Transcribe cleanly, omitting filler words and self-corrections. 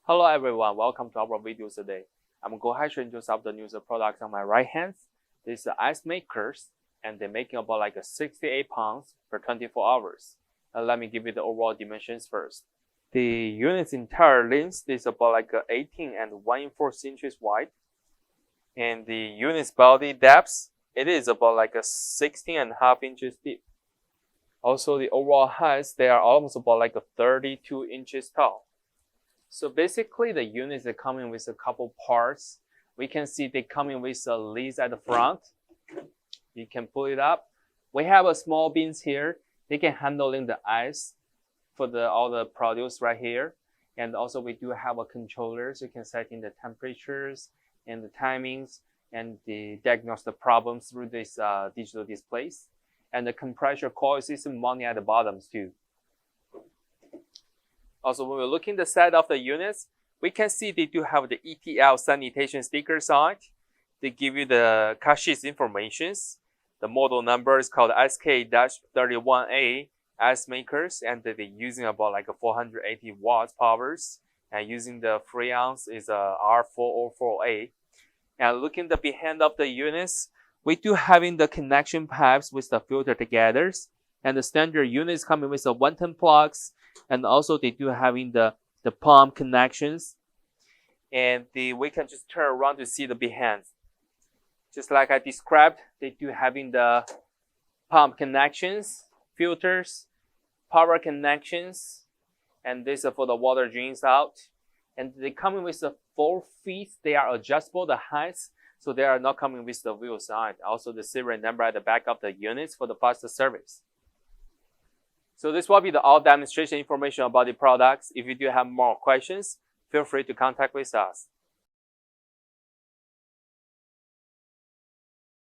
Hello everyone, welcome to our video today. I'm going to introduce the new products on my right hand. These are ice makers, and they're making about like 68 pounds per 24 hours. Let me give you the overall dimensions first. The unit's entire length is about like 18 and 1/4 inches wide. And the unit's body depth, it is about like 16.5 inches deep. Also, the overall height, they are almost about like 32 inches tall. So basically, the units are coming with a couple parts. We can see they coming with a lid at the front. You can pull it up. We have a small bins here. They can handling the ice for all the produce right here. And also we do have a controller, so you can set in the temperatures and the timings and diagnose the problems through this digital displays. And the compressor coil system mounting at the bottoms too. Also, when we look in the side of the units, we can see they do have the ETL sanitation stickers on it. They give you the cut sheet informations. The model number is called SK-31A ice makers, and they're using about like 480 watts powers. And using the Freon is a R404A. And looking the behind of the units, we do having the connection pipes with the filter together. And the standard units coming with the 110 plugs. And also they do having the pump connections. And we can just turn around to see the behind. Just like I described, they do having the pump connections, filters, power connections, and this is for the water drains out. And they coming with the 4 feet. They are adjustable, the heights, so they are not coming with the wheels on. Also the serial number at the back of the units for the faster service. So this will be the all demonstration information about the products. If you do have more questions, feel free to contact with us.